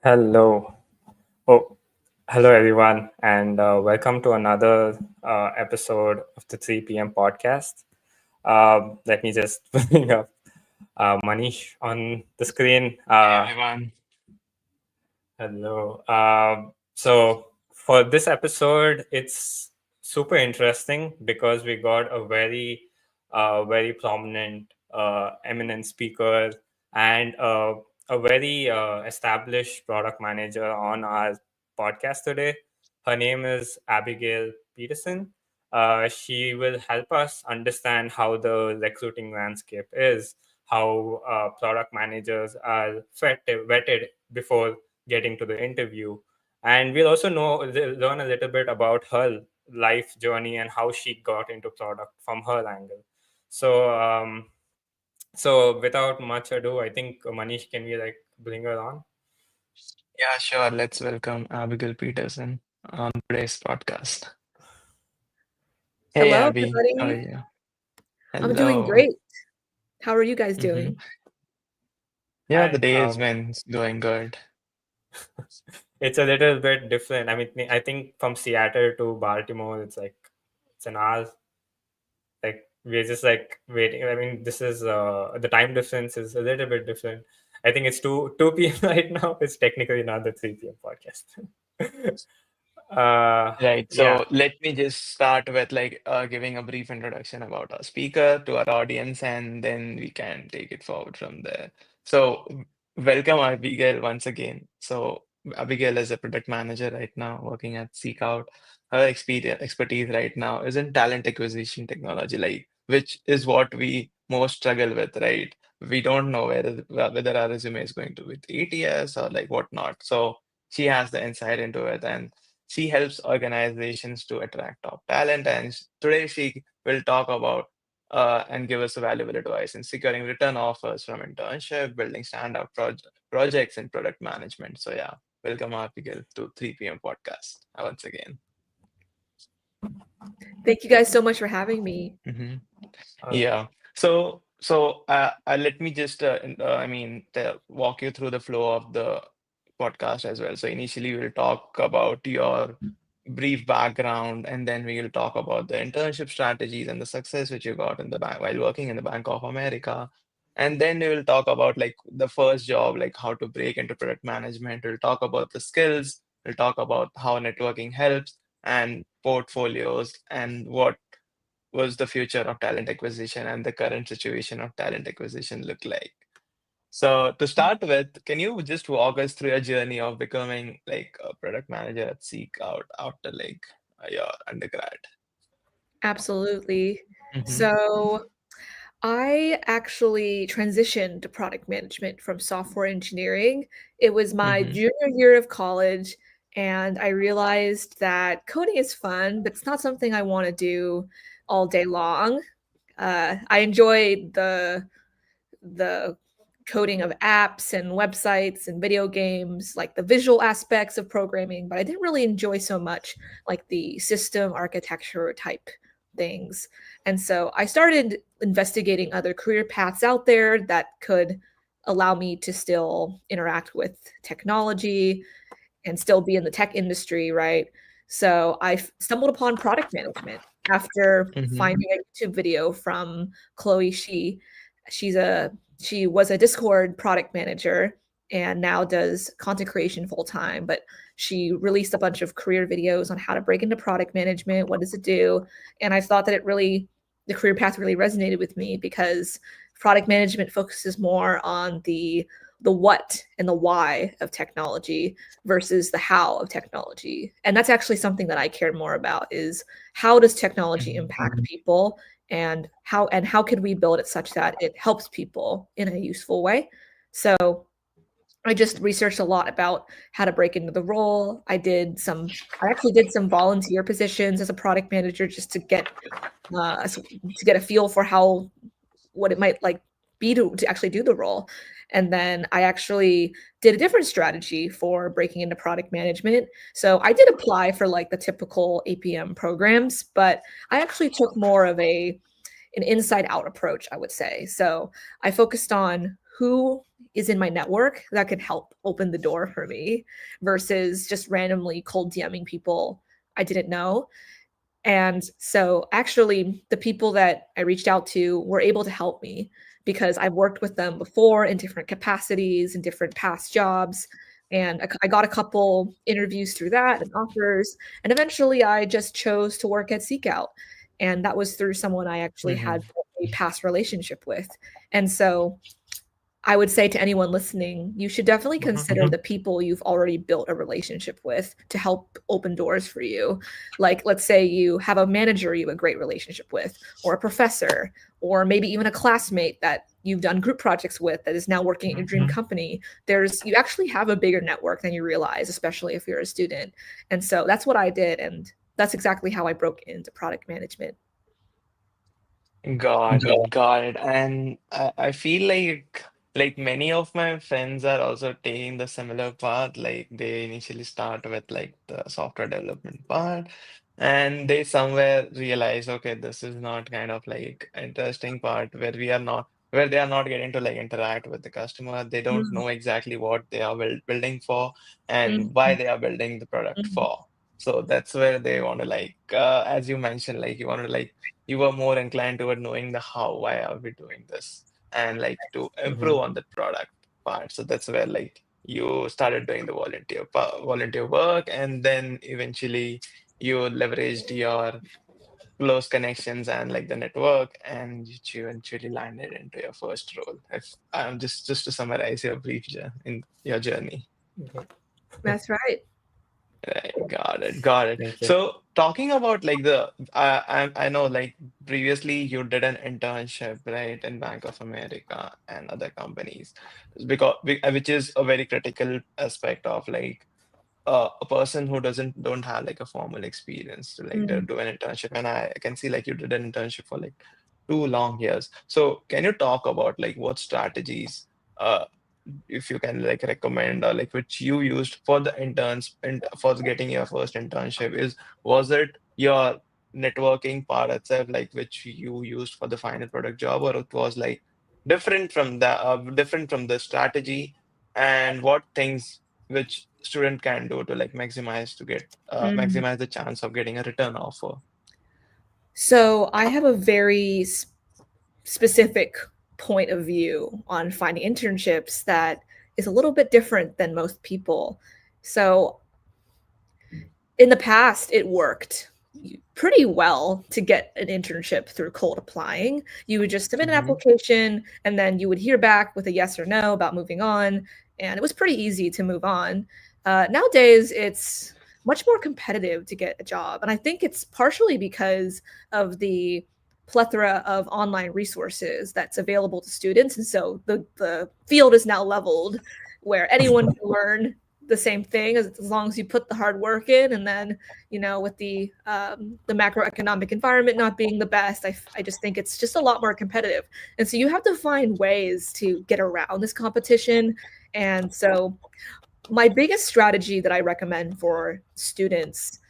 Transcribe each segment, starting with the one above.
Hello. Oh, hello everyone, and welcome to another episode of the 3 p.m. podcast. Let me just bring up Manish on the screen. Hey everyone. Hello. So for this episode, it's super interesting because we got a very prominent, eminent speaker and a very established product manager on our podcast today. Her name is Abigayle Peterson. She will help us understand how the recruiting landscape is, how product managers are vetted before getting to the interview, and we'll also learn a little bit about her life journey and how she got into product from her angle. So um, so without much ado, I think Manish, can we like bring her on? Yeah, sure. Let's welcome Abigail Peterson on today's podcast. Hey Hello, Abby, how are everybody. you? I'm doing Hello. great. How are you guys hmm doing? Yeah, the Hi. day has been going good. It's a little bit different. I mean, I think from Seattle to Baltimore, it's an hour. Like we're just like waiting. I mean, this is the time difference is a little bit different. I think it's 2 p.m. right now. It's technically not the 3 p.m. podcast. Right. Yeah. So let me just start with giving a brief introduction about our speaker to our audience, and then we can take it forward from there. So welcome Abigail once again. So Abigail is a product manager right now working at Seek Out. Her expertise right now is in talent acquisition technology, like which is what we most struggle with, right? We don't know whether our resume is going to be with ATS or like whatnot. So she has the insight into it, and she helps organizations to attract top talent, and today she will talk about and give us valuable advice in securing return offers from internship, building standout projects, and product management. So yeah, welcome Abigail to 3 p.m. podcast once again. Thank you guys so much for having me. hmm Uh, Yeah. So let me just walk you through the flow of the podcast as well. So initially we'll talk about your brief background, and then we will talk about the internship strategies and the success which you got in the bank while working in the Bank of America. And then we will talk about like the first job, like how to break into product management. We'll talk about the skills. We'll talk about how networking helps and portfolios and what was the future of talent acquisition and the current situation of talent acquisition look like. So to start with, can you just walk us through your journey of becoming like a product manager at Seek Out after like your undergrad? Absolutely. Mm-hmm. So, I actually transitioned to product management from software engineering. It was my Mm-hmm. junior year of college, and I realized that coding is fun, but it's not something I want to do all day long. I enjoy the coding of apps and websites and video games, like the visual aspects of programming, but I didn't really enjoy so much like the system architecture type things. And so I started investigating other career paths out there that could allow me to still interact with technology and still be in the tech industry, right? So I stumbled upon product management after Mm-hmm. finding a YouTube video from Chloe Shi. She's a she was a Discord product manager and now does content creation full time, but she released a bunch of career videos on how to break into product management, what does it do? And I thought that the career path really resonated with me because product management focuses more on the what and the why of technology versus the how of technology. And that's actually something that I care more about is how does technology Mm-hmm. impact people and how could we build it such that it helps people in a useful way. So I just researched a lot about how to break into the role. I actually did some volunteer positions as a product manager just to get a feel for how what it might like be to actually do the role. And then I actually did a different strategy for breaking into product management. So I did apply for like the typical APM programs, but I actually took more of a an inside out approach, I would say. So I focused on who is in my network that could help open the door for me versus just randomly cold DMing people I didn't know. And so actually the people that I reached out to were able to help me because I've worked with them before in different capacities and different past jobs. And I got a couple interviews through that and offers. And eventually I just chose to work at Seekout. And that was through someone I actually had a past relationship with. And so I would say to anyone listening, you should definitely consider the people you've already built a relationship with to help open doors for you. Like, let's say you have a manager you have a great relationship with, or a professor, or maybe even a classmate that you've done group projects with that is now working at your dream company. You actually have a bigger network than you realize, especially if you're a student. And so that's what I did. And that's exactly how I broke into product management. Got it. And I feel like many of my friends are also taking the similar path. Like they initially start with like the software development part, and they somewhere realize, okay, this is not kind of like interesting part where they are not getting to like interact with the customer. They don't Mm, know exactly what they are building for and why mm, they are building the product mm, for. So that's where they want to like, as you mentioned, like you want to like you were more inclined toward knowing the how, why are we doing this, and like to improve on the product part. So that's where like you started doing the volunteer work, and then eventually you leveraged your close connections and like the network, and you eventually landed into your first role. If just to summarize your in your journey. that's right. Right, got it. Thank you. So talking about like I know like previously you did an internship, right, in Bank of America and other companies, which is a very critical aspect of like a person who don't have like a formal experience to like Mm. do an internship. And I can see like you did an internship for like 2 long years. So can you talk about like what strategies uh if you can like recommend or like which you used for the interns and for getting your first internship? Was it your networking part itself like which you used for the final product job, or it was like different from the strategy, and what things which student can do to like Mm. maximize the chance of getting a return offer? So I have a very specific point of view on finding internships that is a little bit different than most people. So in the past, it worked pretty well to get an internship through cold applying. You would just submit an Mm-hmm. application and then you would hear back with a yes or no about moving on. And it was pretty easy to move on. Nowadays, it's much more competitive to get a job. And I think it's partially because of the plethora of online resources that's available to students. And so the field is now leveled where anyone can learn the same thing as long as you put the hard work in. And then, with the macroeconomic environment not being the best, I just think it's just a lot more competitive. And so you have to find ways to get around this competition. And so my biggest strategy that I recommend for students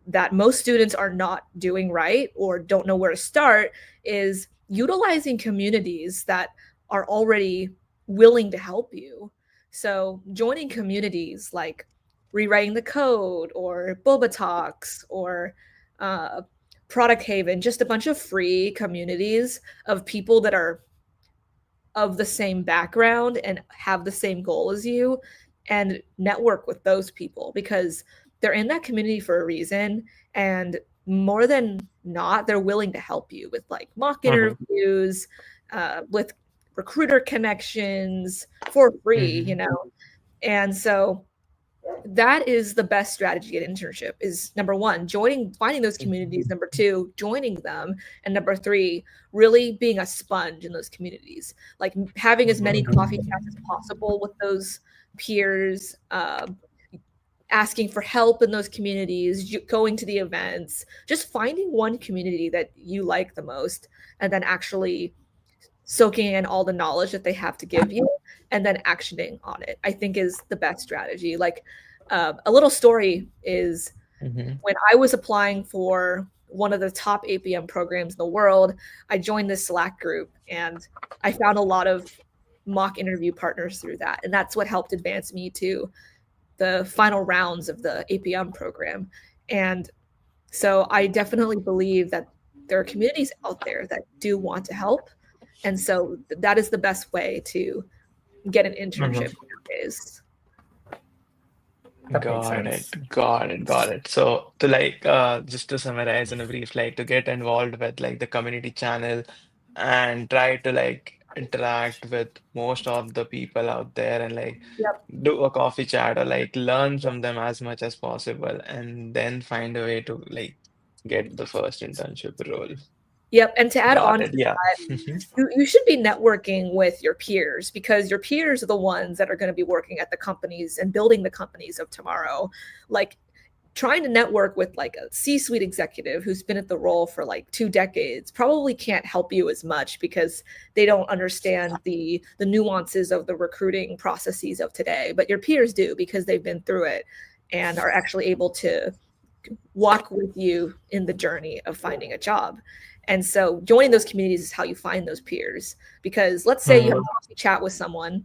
that most students are not doing right or don't know where to start is utilizing communities that are already willing to help you. So joining communities like Rewriting the Code or Boba Talks or uh, Product Haven, just a bunch of free communities of people that are of the same background and have the same goal as you, and network with those people because they're in that community for a reason. And more than not, they're willing to help you with like mock interviews, with recruiter connections for free, Mm-hmm. And so that is the best strategy at internship is number one, finding those communities, number two, joining them, and number three, really being a sponge in those communities, like having as many coffee chats as possible with those peers, asking for help in those communities, going to the events, just finding one community that you like the most, and then actually soaking in all the knowledge that they have to give you and then actioning on it, I think is the best strategy. Like a little story is Mm-hmm. when I was applying for one of the top APM programs in the world, I joined this Slack group and I found a lot of mock interview partners through that. And that's what helped advance me to the final rounds of the APM program. And so I definitely believe that there are communities out there that do want to help. And so that is the best way to get an internship nowadays. That makes Got it, sense. got it. So to just to summarize in a brief, like to get involved with like the community channel and try to like interact with most of the people out there and like Yep. do a coffee chat or like learn from them as much as possible and then find a way to like get the first internship role. Yep. And to add Got on to it. Yeah. that, you should be networking with your peers, because your peers are the ones that are going to be working at the companies and building the companies of tomorrow. Like, trying to network with like a C-suite executive who's been at the role for like 2 decades probably can't help you as much, because they don't understand the nuances of the recruiting processes of today. But your peers do, because they've been through it and are actually able to walk with you in the journey of finding a job. And so joining those communities is how you find those peers. Because let's say you have a coffee chat with someone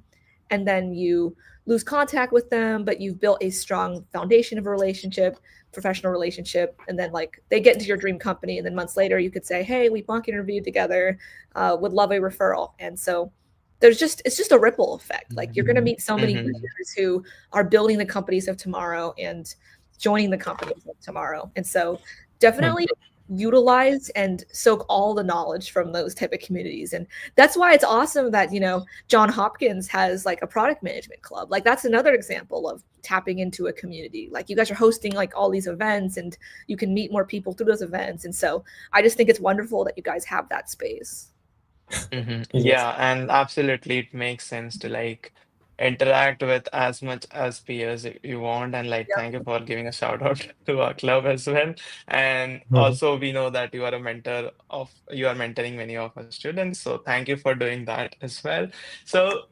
and then you lose contact with them, but you've built a strong foundation of a relationship, professional relationship, and then like they get into your dream company, and then months later you could say, hey, we mock interviewed together, would love a referral. And so it's just a ripple effect. Like, you're going to meet so many Mhm. leaders who are building the companies of tomorrow and joining the companies of tomorrow. And so definitely utilize and soak all the knowledge from those type of communities. And that's why it's awesome that, John Hopkins has like a product management club. Like, that's another example of tapping into a community. Like, you guys are hosting like all these events, and you can meet more people through those events. And so I just think it's wonderful that you guys have that space. Yes. Yeah, and absolutely, it makes sense to like interact with as much as peers you want. And like, Yep. thank you for giving a shout out to our club as well. And Mhm. also, we know that you are mentoring many of our students. So thank you for doing that as well. So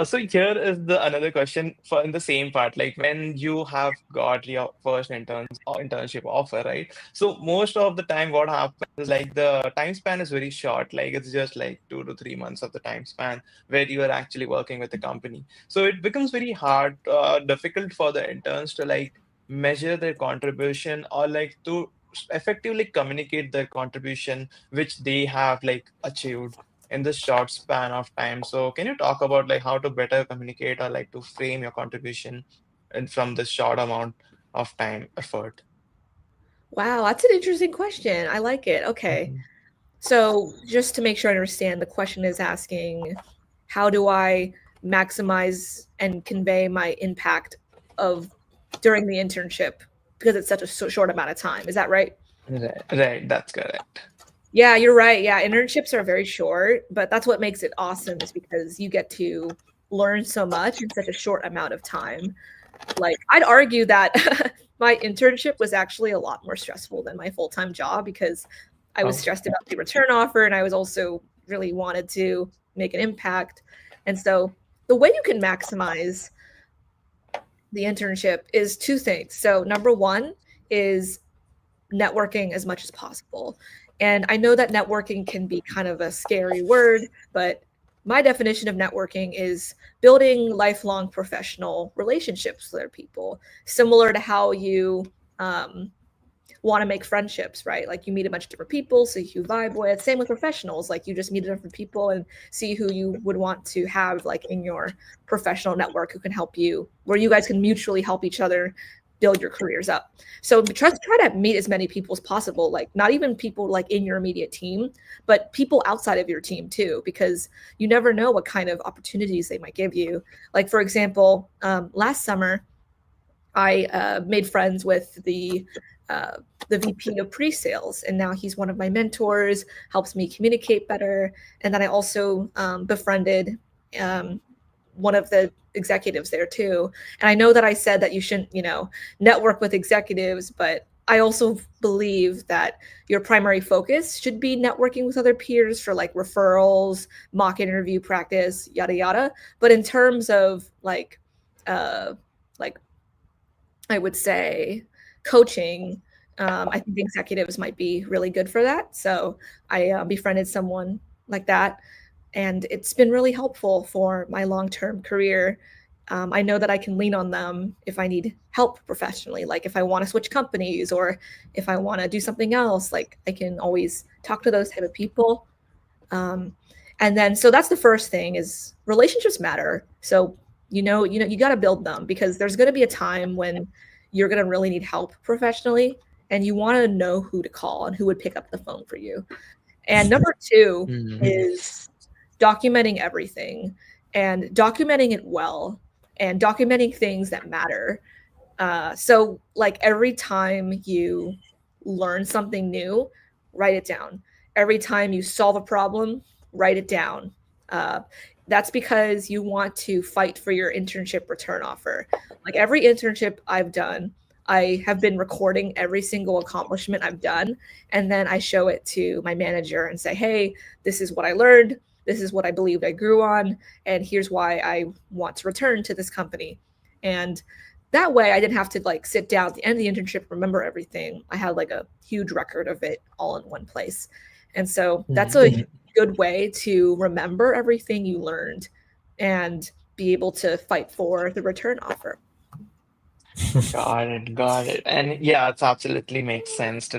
so here is the another question for in the same part, like when you have got your first internship offer, right? So most of the time, what happens is like the time span is very short, like it's just like 2 to 3 months of the time span where you are actually working with the company. So it becomes very difficult for the interns to like measure their contribution or like to effectively communicate their contribution which they have like achieved in this short span of time. So can you talk about like how to better communicate or like to frame your contribution and from this short amount of time effort? Wow, that's an interesting question. I like it. Okay. Mhm. So, just to make sure I understand, the question is asking, how do I maximize and convey my impact of during the internship, because it's such a short amount of time. Is that right? Right, that's correct. Yeah, you're right. Yeah, internships are very short, but that's what makes it awesome, is because you get to learn so much in such a short amount of time. Like, I'd argue that my internship was actually a lot more stressful than my full-time job, because I was Oh. stressed about the return offer, and I was also really wanted to make an impact. And so the way you can maximize the internship is two things. So number one is networking as much as possible. And I know that networking can be kind of a scary word, but my definition of networking is building lifelong professional relationships with other people, similar to how you want to make friendships, right? Like, you meet a bunch of different people, so you vibe with. Same with professionals, like you just meet different people and see who you would want to have like in your professional network, who can help you, where you guys can mutually help each other build your careers up. So try to meet as many people as possible, like not even people like in your immediate team, but people outside of your team too, because you never know what kind of opportunities they might give you. Like, for example, last summer I made friends with the VP of pre-sales, and now he's one of my mentors, helps me communicate better. And then I also befriended one of the executives there too. And I know that I said that you shouldn't, network with executives, but I also believe that your primary focus should be networking with other peers for like referrals, mock interview practice, yada yada. But in terms of uh, like I would say coaching, I think executives might be really good for that. So I befriended someone like that. and it's been really helpful for my long-term career. I know that I can lean on them if I need help professionally, like if I want to switch companies or if I want to do something else, like I can always talk to those type of people. Um, and then, so that's the first thing is relationships matter. So, you got to build them because there's going to be a time when you're going to really need help professionally and you want to know who to call and who would pick up the phone for you. And number two is documenting everything and documenting it well and documenting things that matter. So, like every time you learn something new, write it down. Every time you solve a problem, write it down. Uh, that's because you want to fight for your internship return offer. Like every internship I've done, I have been recording every single accomplishment I've done. And then I show it to my manager and say, hey, this is what I learned. This is what I believed I grew on. And here's why I want to return to this company. And that way I didn't have to like sit down at the end of the internship, remember everything. I had like a huge record of it all in one place. And so that's a good way to remember everything you learned and be able to fight for the return offer. Got it. And yeah, it's absolutely makes sense to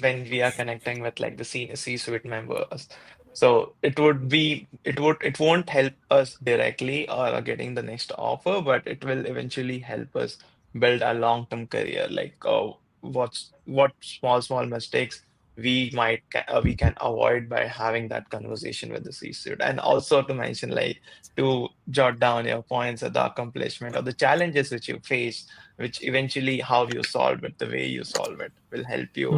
when we are connecting with like the C-suite members. So it won't help us directly or getting the next offer, but it will eventually help us build a long-term career. Like what small mistakes we can avoid by having that conversation with the C-suite. And also to mention to jot down your points of the accomplishment or the challenges which you face, which eventually how you solve it, the way you solve it will help you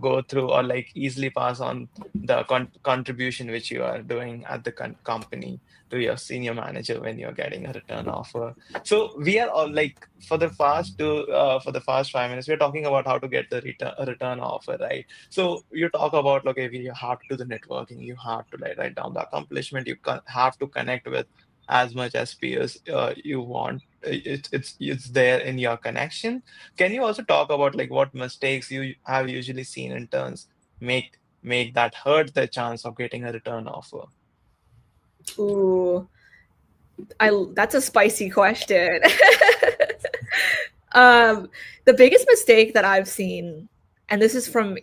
go through or like easily pass on the contribution which you are doing at the company to your senior manager when you're getting a return offer. So we are all like for the first 5 minutes, we're talking about how to get the return offer, right? So you talk about okay, you have to do the networking, you have to write down the accomplishment, you have to connect with as much as peers you want. It's there in your connection. Can you also talk about like what mistakes you have usually seen interns make that hurt the chance of getting a return offer? Ooh, that's a spicy question. The biggest mistake that I've seen, and this is from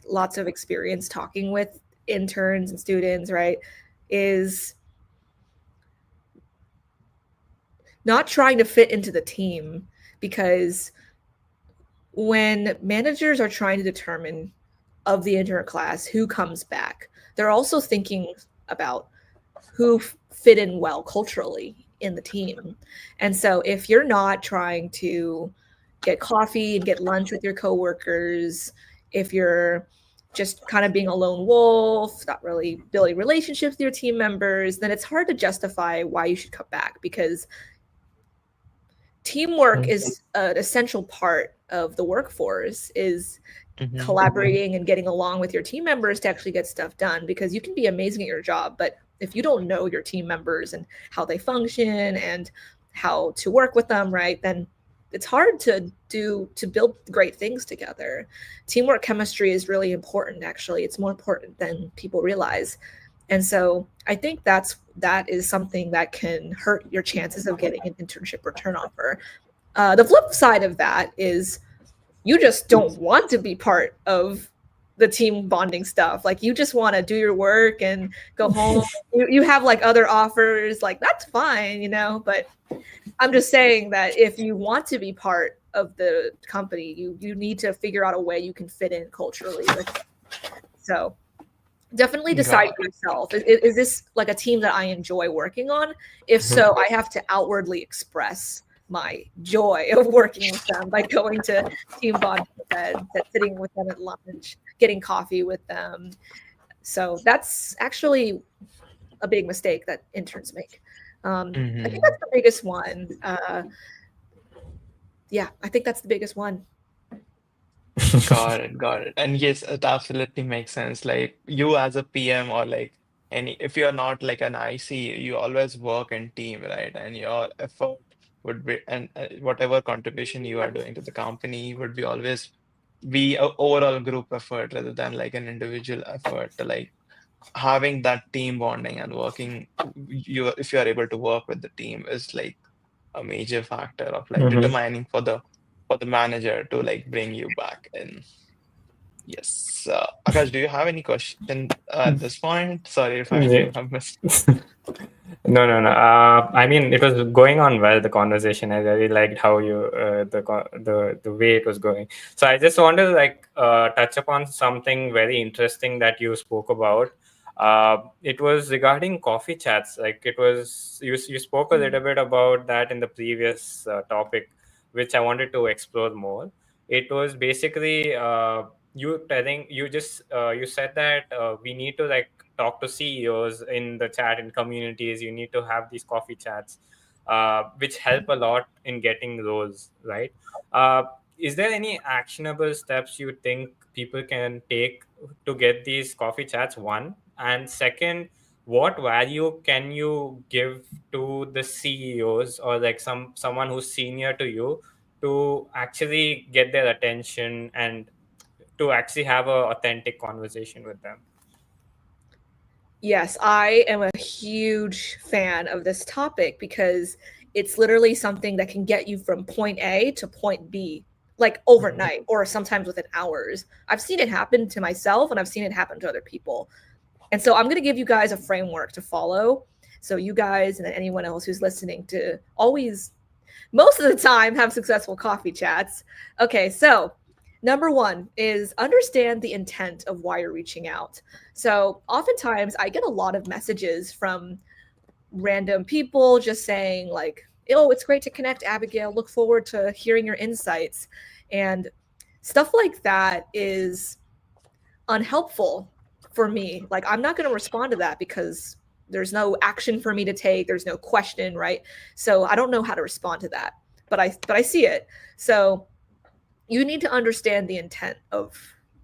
lots of experience talking with interns and students, right, is not trying to fit into the team. Because when managers are trying to determine of the intern class who comes back, they're also thinking about who fit in well culturally in the team. And so if you're not trying to get coffee and get lunch with your coworkers, if you're just kind of being a lone wolf, not really building relationships with your team members, then it's hard to justify why you should come back, because teamwork is an essential part of the workforce, is collaborating and getting along with your team members to actually get stuff done, because you can be amazing at your job, but if you don't know your team members and how they function and how to work with them, right, then it's hard to build great things together. Teamwork chemistry is really important. Actually, it's more important than people realize. And so I think that is something that can hurt your chances of getting an internship return offer. The flip side of that is you just don't want to be part of the team bonding stuff. Like you just want to do your work and go home. You have like other offers, like that's fine, but I'm just saying that if you want to be part of the company, you need to figure out a way you can fit in culturally with it. So definitely decide for yourself. Is this like a team that I enjoy working on? If so, I have to outwardly express my joy of working with them by going to team bonding events, sitting with them at lunch, getting coffee with them. So that's actually a big mistake that interns make. I think that's the biggest one. Yeah, I think that's the biggest one. Got it. And yes, it absolutely makes sense. Like you as a PM or like if you're not like an IC, you always work in team, right? And your effort would be, and whatever contribution you are doing to the company would be always be a overall group effort rather than like an individual effort to like having that team bonding and working, if you are able to work with the team is like a major factor of like determining for the manager to like bring you back in. Yes. Akash, do you have any question at this point? Sorry if I Yeah. have missed. No, no, no. I mean, it was going on well, the conversation. I really liked how you the way it was going. So I just wanted to like touch upon something very interesting that you spoke about. It was regarding coffee chats. Like it was you spoke a little bit about that in the previous topic, which I wanted to explore more. It was basically you said that we need to like talk to CEOs in the chat in communities. You need to have these coffee chats, which help a lot in getting roles, right? Uh, is there any actionable steps you think people can take to get these coffee chats? One, and second, what value can you give to the CEOs or like someone who's senior to you to actually get their attention and to actually have a authentic conversation with them? Yes, I am a huge fan of this topic because it's literally something that can get you from point A to point B, like overnight or sometimes within hours. I've seen it happen to myself and I've seen it happen to other people. And so I'm going to give you guys a framework to follow. So you guys and anyone else who's listening to always, most of the time, have successful coffee chats. Okay, so number one is understand the intent of why you're reaching out. So oftentimes I get a lot of messages from random people just saying like, oh, it's great to connect, Abigayle. Look forward to hearing your insights. And stuff like that is unhelpful for me. Like I'm not going to respond to that because there's no action for me to take. There's no question, right? So I don't know how to respond to that, but I see it. So you need to understand the intent of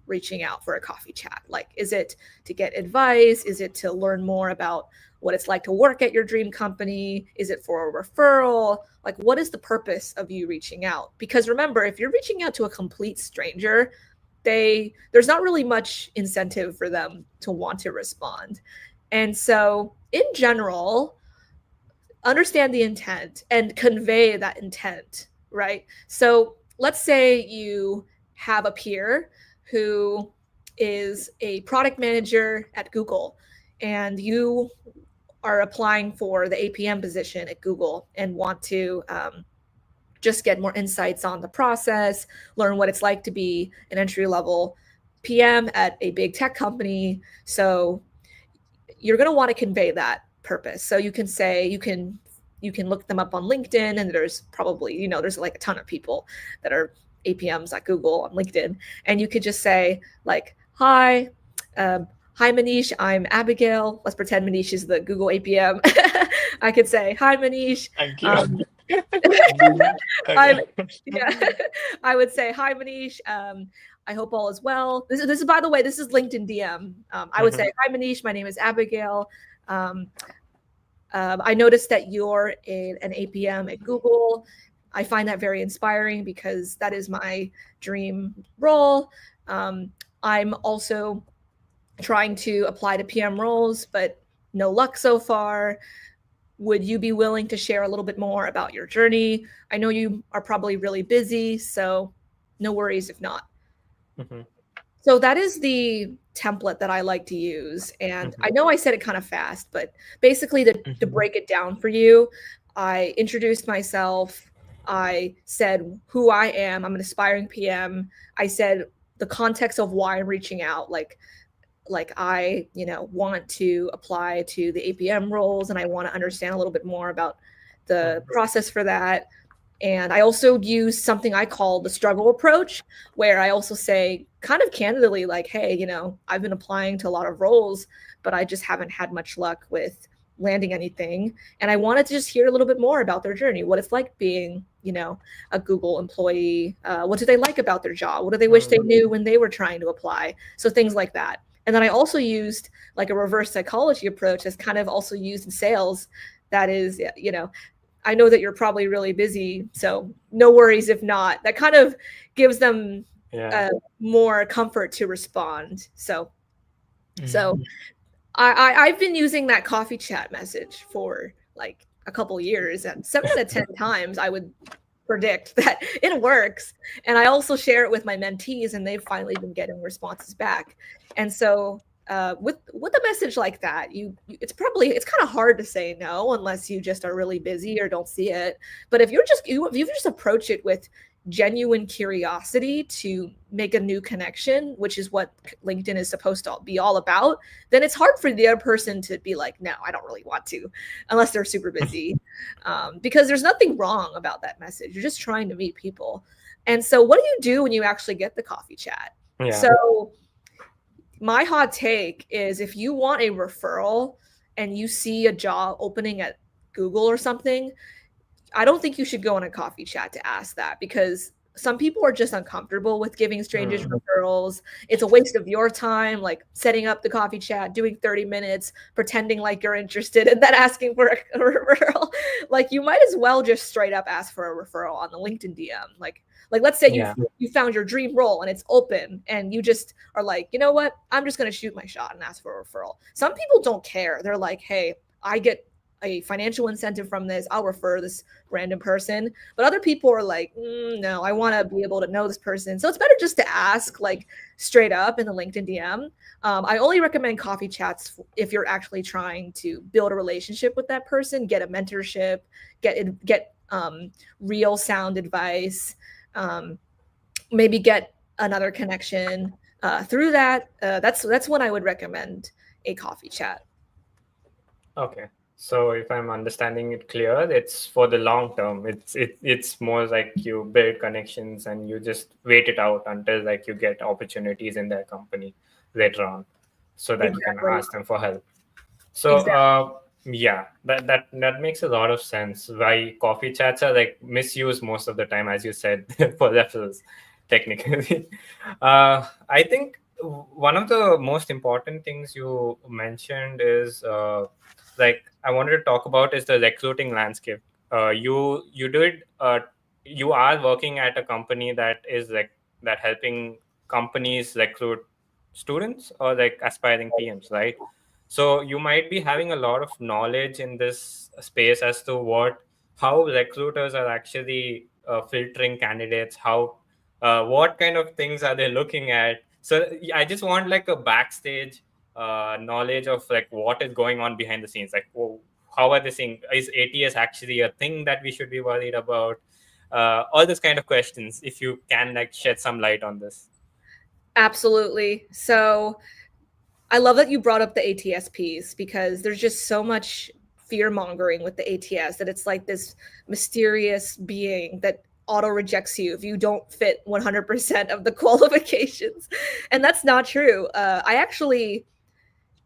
reaching out for a coffee chat. Like, is it to get advice? Is it to learn more about what it's like to work at your dream company? Is it for a referral? Like, what is the purpose of you reaching out? Because remember, if you're reaching out to a complete stranger, there's not really much incentive for them to want to respond. And so, in general, understand the intent and convey that intent, right? So, let's say you have a peer who is a product manager at Google and you are applying for the APM position at Google and want to just get more insights on the process, learn what it's like to be an entry level PM at a big tech company. So you're going to want to convey that purpose. So you can say, you can look them up on LinkedIn, and there's probably, there's like a ton of people that are APMs at Google on LinkedIn. And you could just say like, hi, Manish, I'm Abigayle. Let's pretend Manish is the Google APM. I could say, hi, Manish. Thank you. I would say, hi, Manish. I hope all is well. This is, by the way, this is LinkedIn DM. I would say, hi, Manish. My name is Abigayle. I noticed that you're an APM at Google. I find that very inspiring because that is my dream role. I'm also trying to apply to PM roles, but no luck so far. Would you be willing to share a little bit more about your journey? I know you are probably really busy, so no worries if not. So that is the template that I like to use. And I know I said it kind of fast, but basically to break it down for you, I introduced myself. I said who I am. I'm an aspiring PM. I said the context of why I'm reaching out, like I, want to apply to the APM roles and I want to understand a little bit more about the process for that. And I also use something I call the struggle approach, where I also say kind of candidly, like, hey, I've been applying to a lot of roles, but I just haven't had much luck with landing anything. And I wanted to just hear a little bit more about their journey, what it's like being, a Google employee. What do they like about their job? What do they wish they knew when they were trying to apply? So things like that. And then I also used like a reverse psychology approach that's kind of also used in sales. That is, I know that you're probably really busy, so no worries if not. That kind of gives them more comfort to respond. So I've been using that coffee chat message for like a couple years, and 7 out of 10 times I would predict that it works. And I also share it with my mentees, and they've finally been getting responses back. And so with a message like that, it's kind of hard to say no unless you just are really busy or don't see it. But if if you just approach it with genuine curiosity to make a new connection, which is what LinkedIn is supposed to be all about, then it's hard for the other person to be like, no, I don't really want to, unless they're super busy. Because there's nothing wrong about that message. You're just trying to meet people. And so what do you do when you actually get the coffee chat? Yeah. So my hot take is, if you want a referral and you see a job opening at Google or something, I don't think you should go on a coffee chat to ask that, because some people are just uncomfortable with giving strangers referrals. It's a waste of your time, like setting up the coffee chat, doing 30 minutes, pretending like you're interested, and then asking for a referral. Like, you might as well just straight up ask for a referral on the LinkedIn DM. Like let's say you found your dream role and it's open, and you just are like, you know what? I'm just going to shoot my shot and ask for a referral. Some people don't care. They're like, hey, I get a financial incentive from this, I'll refer this random person. But other people are like, no, I want to be able to know this person. So it's better just to ask, like, straight up in the LinkedIn DM. I only recommend coffee chats if you're actually trying to build a relationship with that person, get a mentorship, get real sound advice, maybe get another connection through that. That's when I would recommend a coffee chat. Okay. So if I'm understanding it clear, it's for the long term. It's more like you build connections and you just wait it out until like you get opportunities in their company later on, so that you can ask them for help. So yeah, that makes a lot of sense. Why coffee chats are like misused most of the time, as you said, for referrals, technically. I think one of the most important things you mentioned is like I wanted to talk about is the recruiting landscape. You are working at a company that is like that helping companies recruit students or like aspiring PMs, right? So you might be having a lot of knowledge in this space as to how recruiters are actually filtering candidates, how what kind of things are they looking at. So I just want like a backstage knowledge of like what is going on behind the scenes. Like, how are they seeing? Is ATS actually a thing that we should be worried about? All this kind of questions. If you can like shed some light on this. Absolutely. So I love that you brought up the ATS piece, because there's just so much fear mongering with the ATS that it's like this mysterious being that auto rejects you if you don't fit 100% of the qualifications. And that's not true. I actually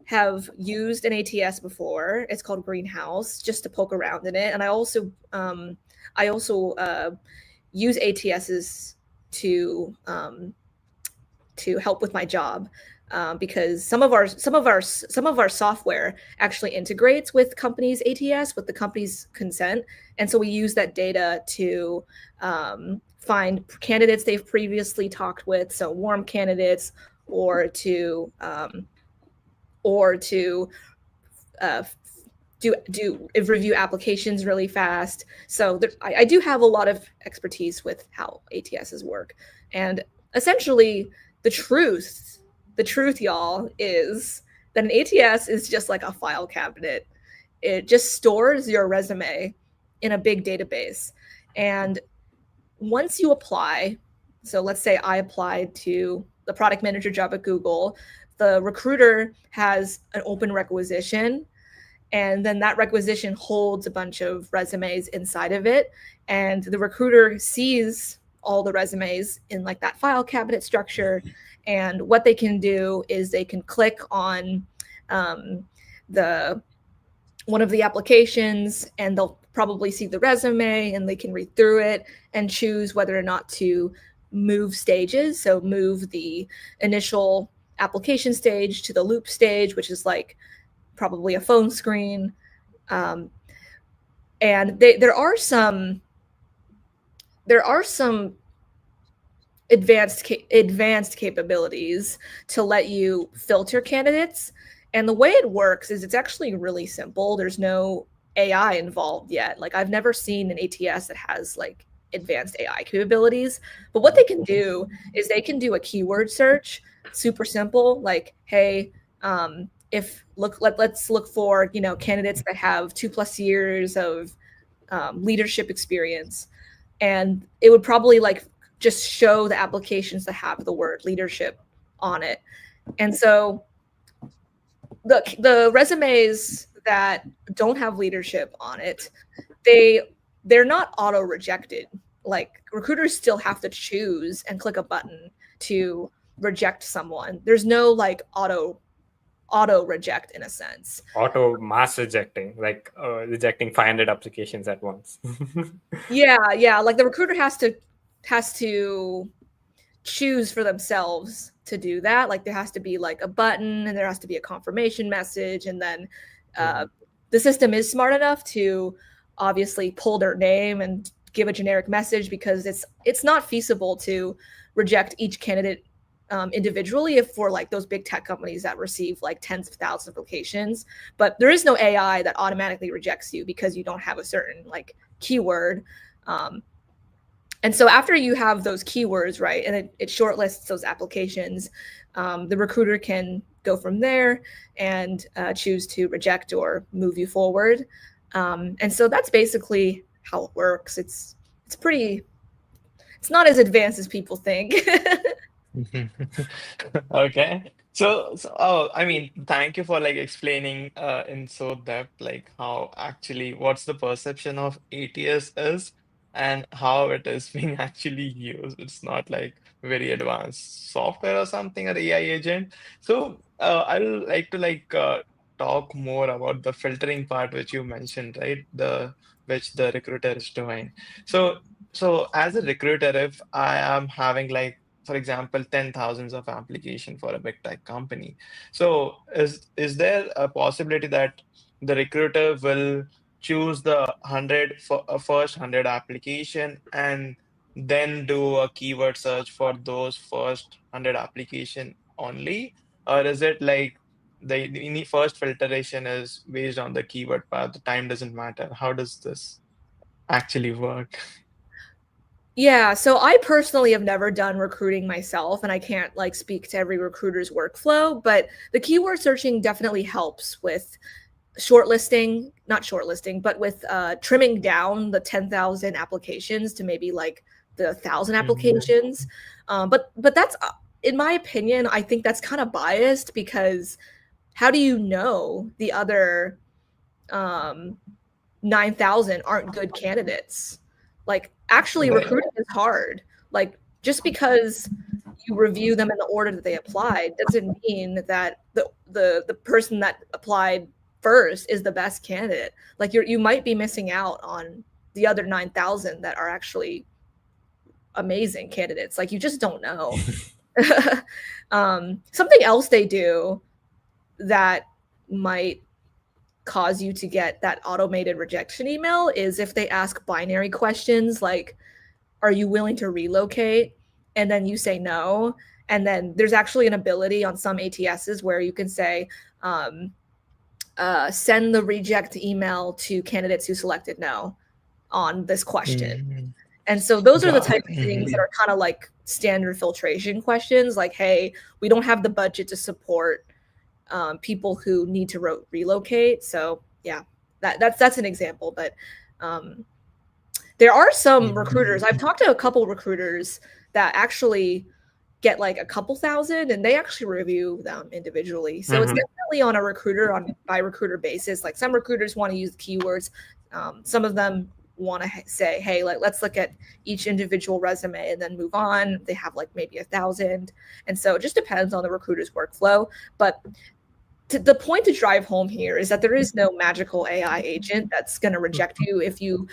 have used an ATS before. It's called Greenhouse, just to poke around in it. And I also use ATSs to help with my job, because some of our software actually integrates with companies' ATS with the company's consent, and so we use that data to find candidates they've previously talked with, so warm candidates, or to do review applications really fast. So I do have a lot of expertise with how ATSs work, and essentially the truth, y'all, is that an ATS is just like a file cabinet. It just stores your resume in a big database. And once you apply, so let's say I applied to the product manager job at Google, the recruiter has an open requisition, and then that requisition holds a bunch of resumes inside of it, and the recruiter sees all the resumes in like that file cabinet structure. And what they can do is they can click on the one of the applications, and they'll probably see the resume, and they can read through it and choose whether or not to move stages. So move the initial application stage to the loop stage, which is like probably a phone screen. And there are some advanced capabilities to let you filter candidates. And the way it works is it's actually really simple. There's no AI involved yet. Like I've never seen an ATS that has like advanced AI capabilities. But what they can do is they can do a keyword search, super simple, like, hey, let's look for, you know, candidates that have 2+ years of leadership experience. And it would probably like just show the applications that have the word leadership on it. And so the resumes that don't have leadership on it, they're not auto rejected. Like recruiters still have to choose and click a button to reject someone. There's no like auto reject in a sense. Auto mass rejecting, like rejecting 500 applications at once. Yeah. Like the recruiter has to choose for themselves to do that. Like there has to be like a button and there has to be a confirmation message, and then the system is smart enough to obviously pull their name and give a generic message, because it's not feasible to reject each candidate individually if for like those big tech companies that receive like tens of thousands of applications. But there is no AI that automatically rejects you because you don't have a certain like keyword. And so after you have those keywords, right, and it shortlists those applications, the recruiter can go from there and choose to reject or move you forward. And so that's basically how it works. It's not as advanced as people think. Okay. I mean, thank you for like explaining in so depth, like how actually what's the perception of ATS is and how it is being actually used. It's not like very advanced software or something, or AI agent. So I'll like to talk more about the filtering part which you mentioned, right? The which the recruiter is doing. So as a recruiter, if I am having like, for example, 10,000s of application for a big tech company. So is there a possibility that the recruiter will choose the 100 for first 100 application and then do a keyword search for those first 100 application only? Or is it like the first filtration is based on the keyword part, the time doesn't matter? How does this actually work? Yeah, so I personally have never done recruiting myself, and I can't like speak to every recruiter's workflow, but the keyword searching definitely helps with not shortlisting, but with trimming down the 10,000 applications to maybe like the 1,000 Mhm. applications. But that's, in my opinion, I think that's kind of biased, because how do you know the other 9,000 aren't good candidates? Like, actually, Right. recruiting is hard. Like, just because you review them in the order that they applied doesn't mean that the person that applied first is the best candidate. Like, you might be missing out on the other 9,000 that are actually amazing candidates. Like, you just don't know. Something else they do that might cause you to get that automated rejection email is if they ask binary questions like, are you willing to relocate? And then you say no. And then there's actually an ability on some ATSs where you can say, send the reject email to candidates who selected no on this question. Mhm. And so those are the Got type it. of things that are kind of like standard filtration questions, like, hey, we don't have the budget to support people who need to relocate. So yeah, that's an example. But there are some Mhm. recruiters. I've talked to a couple recruiters that actually get like a couple thousand, and they actually review them individually. So it's definitely on a recruiter on by recruiter basis. Like some recruiters want to use keywords. Some of them want to say, hey, like let's look at each individual resume and then move on. They have like maybe 1,000. And so it just depends on the recruiter's workflow. But the point to drive home here is that there is no magical AI agent that's going to reject you if you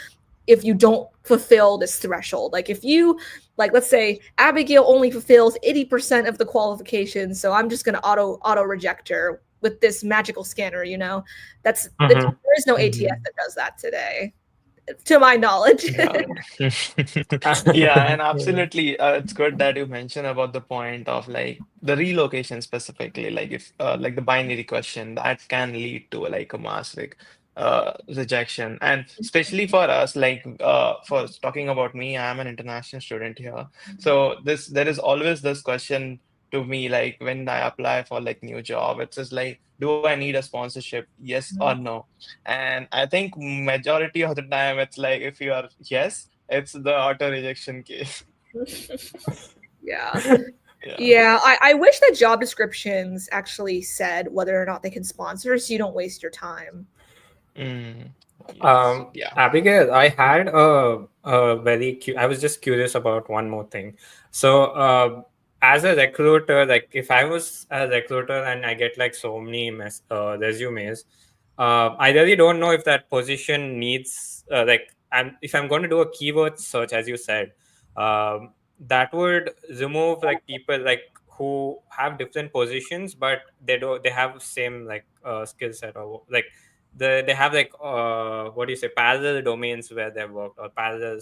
don't fulfill this threshold. Like if you, like, let's say Abigayle only fulfills 80% of the qualifications, so I'm just going to auto reject her with this magical scanner. There is no ATS Mhm. that does that today. to my knowledge. Yeah. Yeah, and Yeah. absolutely. It's good that you mentioned about the point of like the relocation specifically, like if like the binary question that can lead to like a mass rejection. And especially for us, like for talking about me, I'm an international student here. So this there is always this question to me, like when I apply for like new job, it's just like, do I need a sponsorship? Yes or no? And I think majority of the time it's like if you are yes, it's the auto rejection case. Yeah. Yeah. Yeah, I wish that job descriptions actually said whether or not they can sponsor so you don't waste your time. Mm, yes. Yeah. Abigail, I had I was just curious about one more thing. So, as a recruiter, like if I was a recruiter and I get like so many resumes, I really don't know if that position needs if I'm going to do a keyword search, as you said, that would remove like people like who have different positions, but they have same like skill set or like they have like what do you say, parallel domains where they've worked, or parallel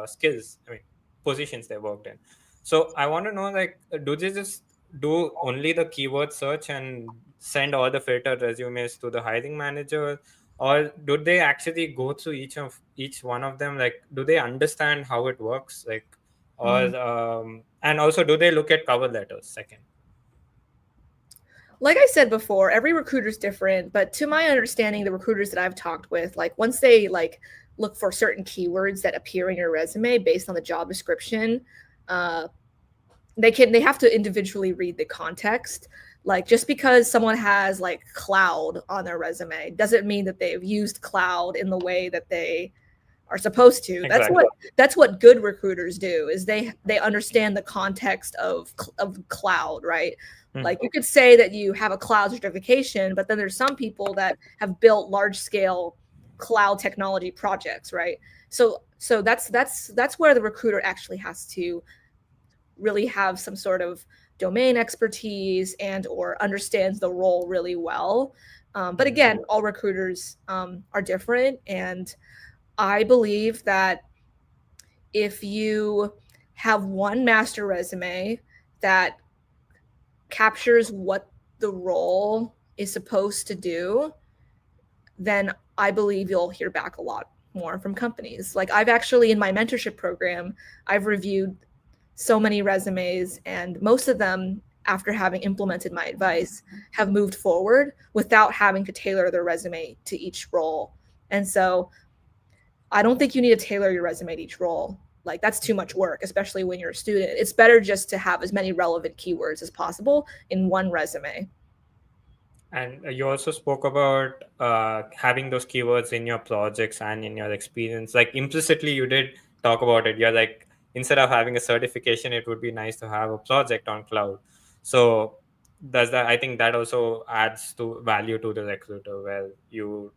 skills, I mean positions they worked in. So I want to know, like, do they just do only the keyword search and send all the filtered resumes to the hiring manager, or do they actually go through each one of them, like do they understand how it works, like, or Mm. and also do they look at cover letters second? Like I said before, every recruiter's different, but to my understanding, the recruiters that I've talked with, like once they like look for certain keywords that appear in your resume based on the job description, uh, they have to individually read the context. Like just because someone has like cloud on their resume doesn't mean that they've used cloud in the way that they are supposed to. Exactly. That's what good recruiters do, is they understand the context of cloud, right? Hmm. Like you could say that you have a cloud certification, but then there's some people that have built large scale cloud technology projects, right? So that's where the recruiter actually has to really have some sort of domain expertise and or understands the role really well. But again, all recruiters are different, and I believe that if you have one master resume that captures what the role is supposed to do, then I believe you'll hear back a lot more from companies. Like I've actually in my mentorship program, I've reviewed so many resumes, and most of them, after having implemented my advice, have moved forward without having to tailor their resume to each role. And so I don't think you need to tailor your resume to each role. Like that's too much work, especially when you're a student. It's better just to have as many relevant keywords as possible in one resume. And you also spoke about having those keywords in your projects and in your experience. Like implicitly, you did talk about it. You're like, instead of having a certification, it would be nice to have a project on cloud. So does that? I think that also adds to value to the recruiter, where you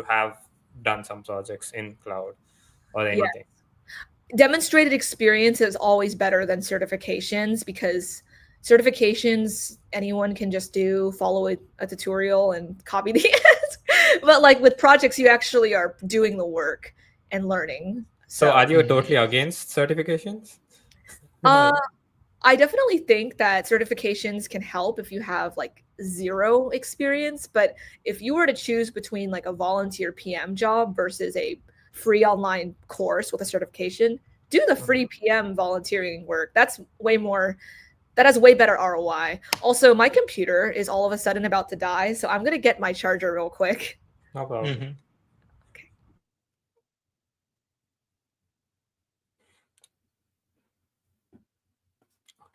have done some projects in cloud or Yeah. anything. Demonstrated experience is always better than certifications, because certifications anyone can just do, follow a tutorial and copy the answer. But like with projects, you actually are doing the work and learning. So So are you totally against certifications? uh, I definitely think that certifications can help if you have like zero experience, but if you were to choose between like a volunteer PM job versus a free online course with a certification, do the free PM volunteering work. That has way better ROI. Also, my computer is all of a sudden about to die, so I'm going to get my charger real quick. No problem. Hmm.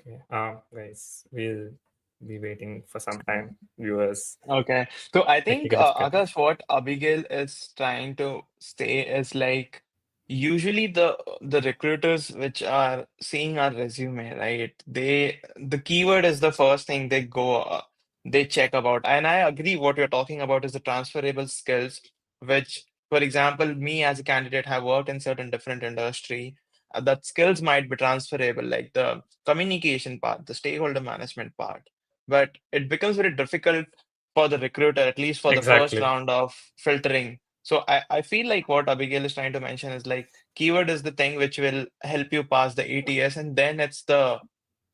Okay. Okay. Guys, we'll be waiting for some time. Viewers, Okay. So I think, technical difficulties. Akash, what Abigail is trying to say is like usually the recruiters which are seeing our resume, right? The keyword is the first thing they check about. And I agree what you're talking about is the transferable skills, which, for example, me as a candidate have worked in certain different industry. That skills might be transferable, like the communication part, the stakeholder management part. But it becomes very difficult for the recruiter, at least for the first Exactly. round of filtering. So I feel like what Abigail is trying to mention is like keyword is the thing which will help you pass the ATS, and then it's the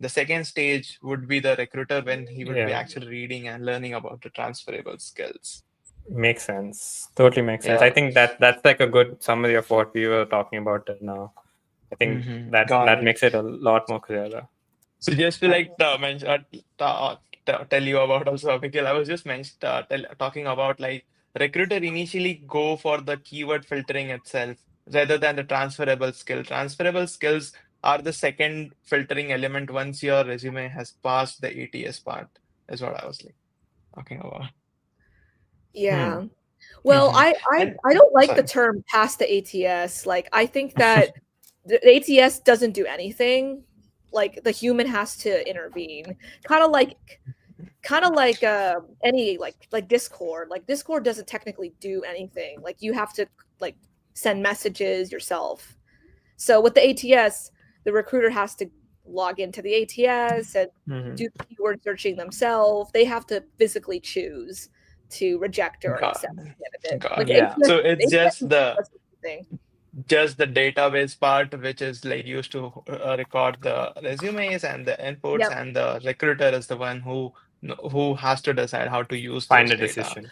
second stage would be the recruiter when he would be Yeah, actually reading and learning about the transferable skills. makes sense. Totally makes sense. I Yeah. think that's like a good summary of what we were talking about till now. I think Got that it. makes it a lot more clearer. So just to like mention, tell you about also Abigail, I was just talking about like recruiter initially go for the keyword filtering itself rather than the transferable skill. Transferable skills are the second filtering element once your resume has passed the ATS part, is what I was like talking about. Yeah. Hmm. Well, And I don't like the sorry. term "pass the ATS." Like, I think that the ATS doesn't do anything. Like, the human has to intervene. Kind of like any like Discord. Like, Discord doesn't technically do anything. Like, you have to like send messages yourself. So with the ATS, the recruiter has to log into the ATS and Mhm. do keyword searching themselves. They have to physically choose to reject or Got accept it. the candidate. Like Got it. Yeah. ATS, So it's ATS does everything. just the database part, which is like used to record the resumes and the inputs, Yep. and the recruiter is the one who has to decide how to use Find those a data. decision.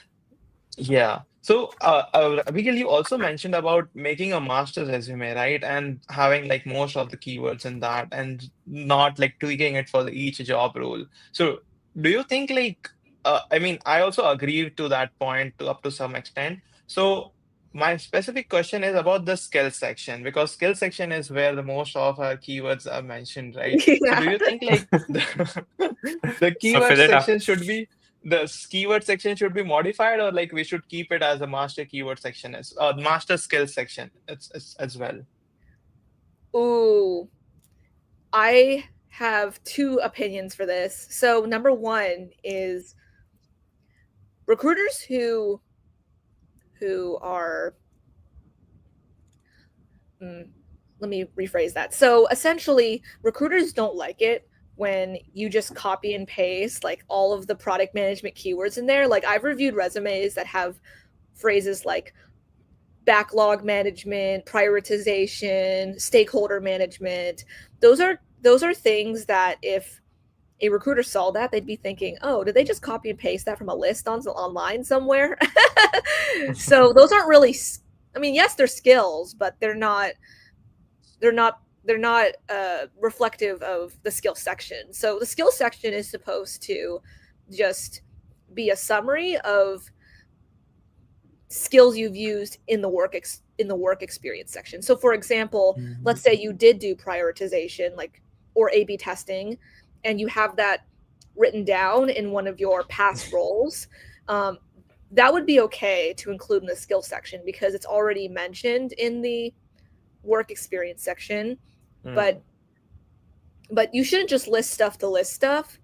Yeah. So, Abigail, you also mentioned about making a master resume, right? And having like most of the keywords in that and not like tweaking it for each job role. So, do you think like, I mean, I also agree to that point to up to some extent. So, my specific question is about the skill section because skill section is where the most of our keywords are mentioned, right? So, do Yeah. you think like the So keyword fill it up. section should be the keyword section should be modified, or like we should keep it as a master keyword section as master skill section as well. Ooh, I have two opinions for this. So number one is recruiters who are mm, let me rephrase that. So essentially, recruiters don't like it when you just copy and paste like all of the product management keywords in there. Like I've reviewed resumes that have phrases like backlog management, prioritization, stakeholder management. Those are things that if a recruiter saw that, they'd be thinking, "Oh, did they just copy and paste that from a list online somewhere?" So those aren't really I mean, yes, they're skills, but they're not reflective of the skill section. So the skill section is supposed to just be a summary of skills you've used in the in the work experience section. So for example, let's say you did do prioritization like or A/B testing, and you have that written down in one of your past roles. Um, that would be okay to include in the skill section because it's already mentioned in the work experience section. But you shouldn't just list stuff to list stuff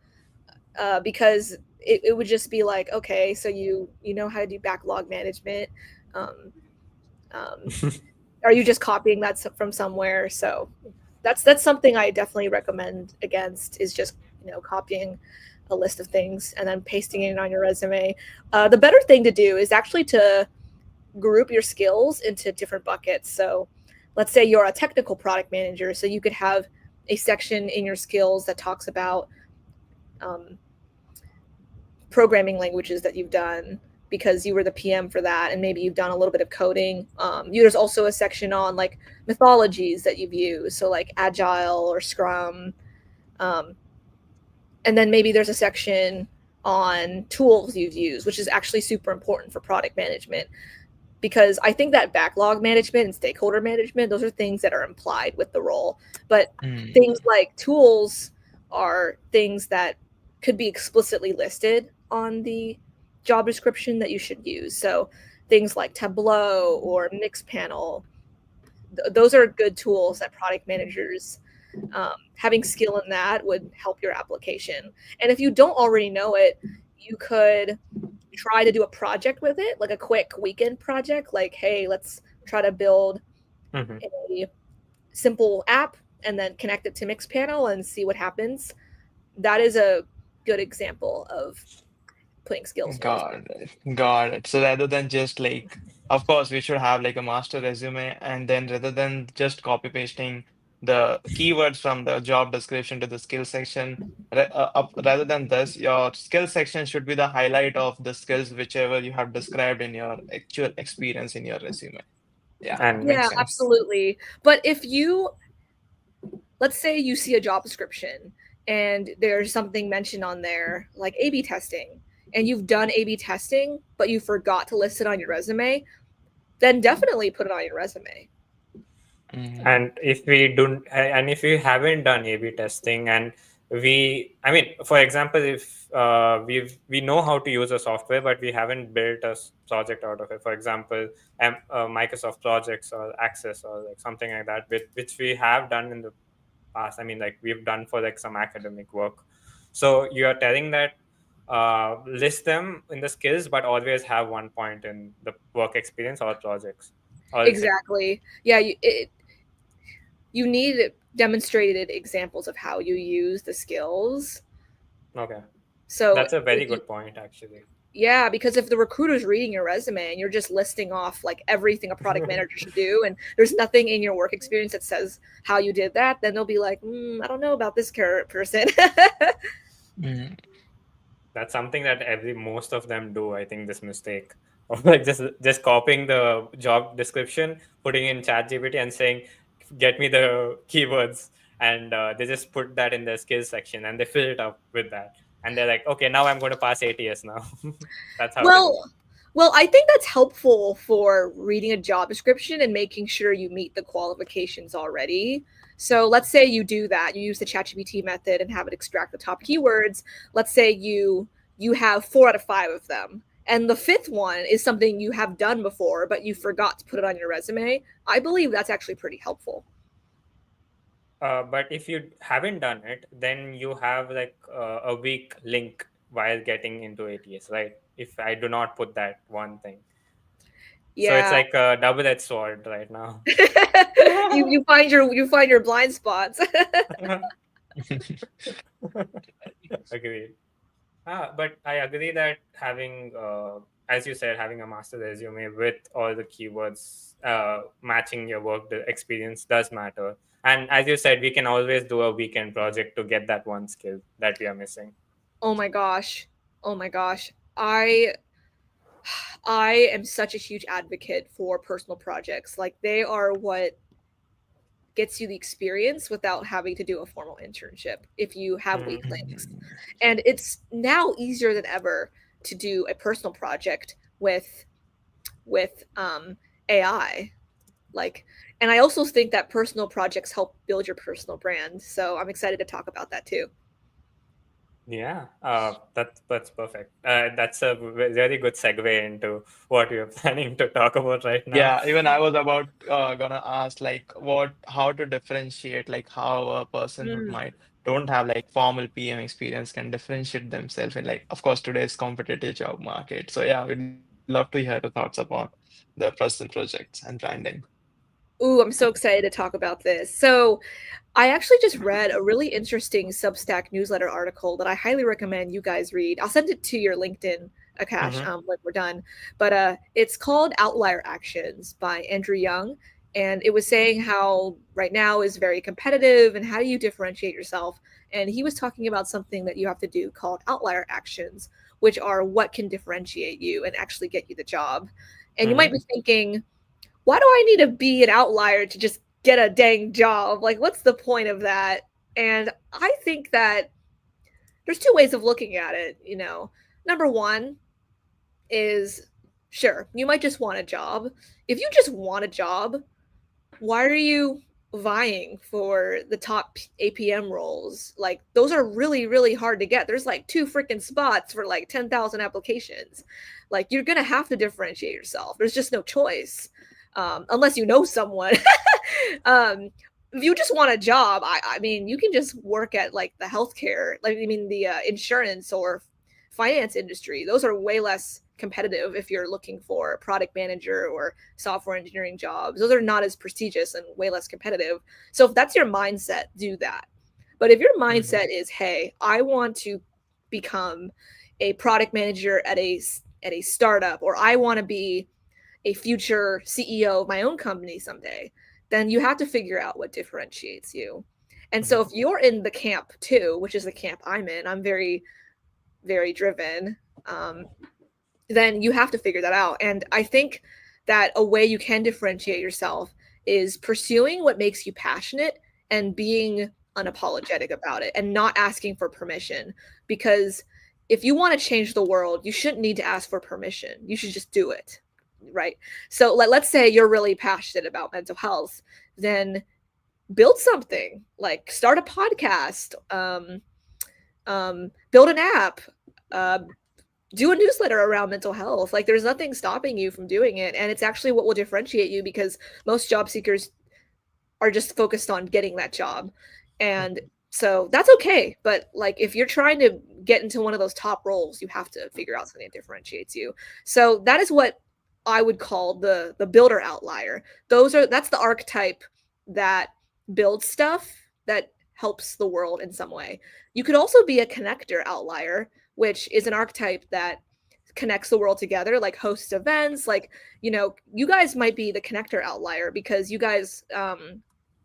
because it would just be like, okay, so you know how to do backlog management. Um, um, are you just copying that from somewhere? So that's something I definitely recommend against is just copying a list of things and then pasting it on your resume. The better thing to do is actually to group your skills into different buckets. So let's say you're a technical product manager, so you could have a section in your skills that talks about um, programming languages that you've done because you were the PM for that, and maybe you've done a little bit of coding. There's also a section on like mythologies that you've used, so like Agile or Scrum, um, and then maybe there's a section on tools you've used, which is actually super important for product management because I think that backlog management and stakeholder management, those are things that are implied with the role. But things like tools are things that could be explicitly listed on the job description that you should use. So things like Tableau or Mixpanel, those are good tools that product managers having skill in that would help your application. And if you don't already know it, you could try to do a project with it, like a quick weekend project, like, hey, let's try to build Mhm. a simple app and then connect it to Mixpanel and see what happens. That is a good example of putting skills in your resume. Got it. Got it. So rather than just like of course, we should have like a master resume, and then rather than just copy pasting the keywords from the job description to the skill section, rather than this, your skill section should be the highlight of the skills whichever you have described in your actual experience in your resume. Yeah, And makes Yeah, sense. absolutely. But if you, let's say you see a job description and there's something mentioned on there like A/B testing, and you've done A/B testing, but you forgot to list it on your resume, then definitely put it on your resume. Mhm. and if we don't and if we haven't done A/B testing, and I mean, for example, if we know how to use a software but we haven't built a project out of it, for example, Microsoft projects or Access or like something like that, which we have done in the past. I mean, like we've done for like some academic work. So you are telling that list them in the skills but always have one point in the work experience or projects, or is it Exactly. Yeah, you need demonstrated examples of how you use the skills. okay? So That's a very if you, good point, actually. yeah, because if the recruiter's reading your resume and you're just listing off like everything a product manager should do, and there's nothing in your work experience that says how you did that, then they'll be like, I don't know about this person. Mhm. That's something that every most of them do. I think this mistake of like just copying the job description, putting in ChatGPT, and saying, "Get me the keywords," and they just put that in the skills section and they fill it up with that, and they're like, "Okay, now I'm going to pass ATS now." That's how they do it. Well, well, I think that's helpful for reading a job description and making sure you meet the qualifications already. So let's say you do that, you use the ChatGPT method and have it extract the top keywords. Let's say you have 4 out of 5 of them. And the fifth one is something you have done before, but you forgot to put it on your resume. I believe that's actually pretty helpful. But if you haven't done it, then you have like a weak link while getting into ATS, right? If I do not put that one thing. So it's Yeah. like a double-edged sword right now. You find your blind spots. Agreed. But I agree that having, as you said, having a master resume with all the keywords matching your work experience does matter. And as you said, we can always do a weekend project to get that one skill that we are missing. Oh my gosh. Oh my gosh. I am such a huge advocate for personal projects. Like they are what gets you the experience without having to do a formal internship if you have weak Mhm. links. Mhm. And it's now easier than ever to do a personal project with AI. Like, and I also think that personal projects help build your personal brand. So I'm excited to talk about that too. Yeah, that's perfect. That's a very good segue into what we are planning to talk about right now. Yeah, even I was about gonna ask like how to differentiate like how a person who Mm. might don't have like formal PM experience can differentiate themselves in like of course today's competitive job market. So yeah, we'd love to hear your thoughts upon the personal projects and branding. Ooh, I'm so excited to talk about this. So, I actually just read a really interesting Substack newsletter article that I highly recommend you guys read. I'll send it to your LinkedIn, Akash, Hmm. when we're done. But it's called Outlier Actions by Andrew Young. And it was saying how right now is very competitive and how do you differentiate yourself. And he was talking about something that you have to do called outlier actions, which are what can differentiate you and actually get you the job. And you might Hmm. be thinking, why do I need to be an outlier to just get a dang job? Like, what's the point of that? And I think that there's two ways of looking at it. Number one is sure, you might just want a job. If you just want a job, why are you vying for the top APM roles? Like, those are really, really hard to get. There's like two freaking spots for like 10,000 applications. Like, you're going to have to differentiate yourself. There's just no choice, unless you know someone. If you just want a job, I mean, you can just work at like the healthcare, like, I mean, the insurance or finance industry. Those are way less competitive if you're looking for product manager or software engineering jobs. Those are not as prestigious and way less competitive. So if that's your mindset, do that. But if your Hmm. mindset is, hey, I want to become a product manager at a startup, or I want to be a future CEO of my own company someday, then you have to figure out what differentiates you. And so if you're in the camp too, which is the camp I'm in, I'm very, very driven, then you have to figure that out. And I think that a way you can differentiate yourself is pursuing what makes you passionate and being unapologetic about it and not asking for permission. Because if you want to change the world, you shouldn't need to ask for permission. You should just do it. Right. So let's say you're really passionate about mental health, then build something, like start a podcast, build an app, do a newsletter around mental health. Like there's nothing stopping you from doing it. And it's actually what will differentiate you, because most job seekers are just focused on getting that job. And so that's okay. But like if you're trying to get into one of those top roles, you have to figure out something that differentiates you. So that is what I would call the builder outlier. That's the archetype that builds stuff that helps the world in some way. You could also be a connector outlier, which is an archetype that connects the world together, like hosts events. Like, you guys might be the connector outlier because you guys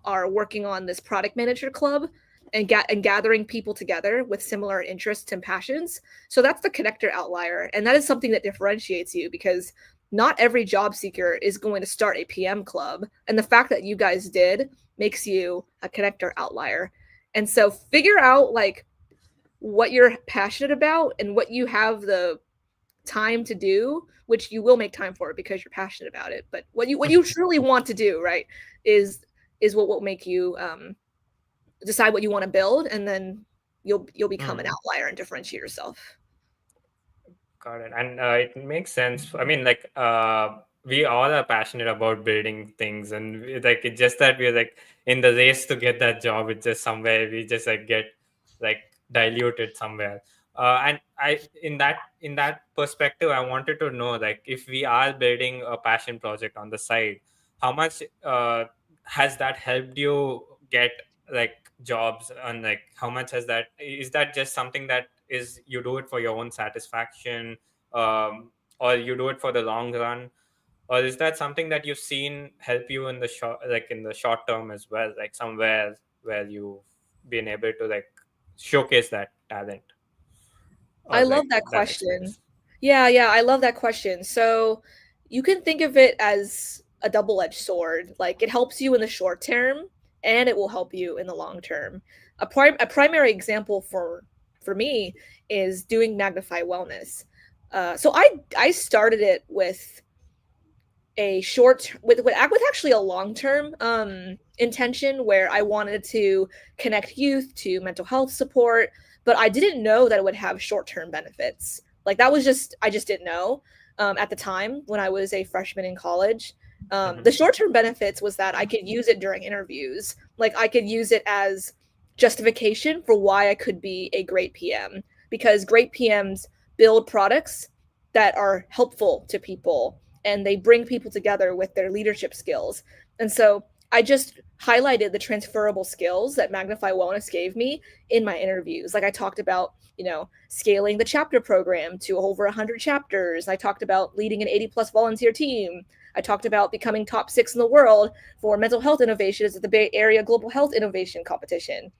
are working on this product manager club and gathering people together with similar interests and passions. So that's the connector outlier. And that is something that differentiates you, because not every job seeker is going to start a PM club. And the fact that you guys did makes you a connector outlier. And so figure out like what you're passionate about and what you have the time to do, which you will make time for because you're passionate about it. But what you truly want to do, right, is what will make you decide what you want to build, and then you'll become an outlier and differentiate yourself. Got it. And it makes sense. I mean, like, we all are passionate about building things, and like, it's just that we're like in the race to get that job. It's just somewhere we just like get like diluted somewhere. And in that perspective, I wanted to know, like, if we are building a passion project on the side, how much has that helped you get like jobs, and like how much has that, is that just something that is you do it for your own satisfaction, or you do it for the long run, or is that something that you've seen help you in the short term as well, like somewhere where you've been able to like showcase that talent I or love like that that question. experience? Yeah, I love that question. So you can think of it as a double-edged sword. Like it helps you in the short term and it will help you in the long term. A primary example for me is doing Magnify Wellness. So I started it with a short with actually a long-term intention, where I wanted to connect youth to mental health support, but I didn't know that it would have short-term benefits. Like that was just I just didn't know at the time when I was a freshman in college. The short-term benefits was that I could use it during interviews. Like I could use it as justification for why I could be a great PM, because great PMs build products that are helpful to people and they bring people together with their leadership skills. And so I just highlighted the transferable skills that Magnify Wellness gave me in my interviews. Like I talked about, scaling the chapter program to over 100 chapters. I talked about leading an 80+ volunteer team. I talked about becoming top 6 in the world for mental health innovations at the Bay Area Global Health Innovation Competition.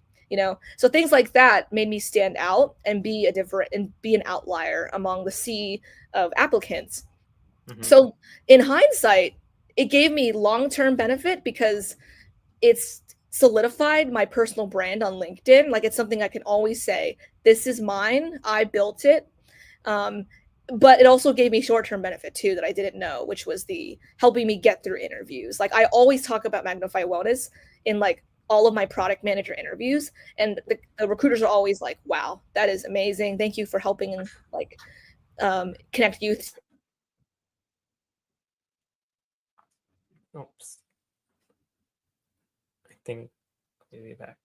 So things like that made me stand out and be an outlier among the sea of applicants. So in hindsight, it gave me long-term benefit because it's solidified my personal brand on LinkedIn. Like it's something I can always say, this is mine, I built it. But it also gave me short-term benefit too that I didn't know, which was the helping me get through interviews. Like I always talk about Magnify Wellness in like all of my product manager interviews, and the recruiters are always like, wow, that is amazing, thank you for helping like connect youth. Oops, I think we'll be back.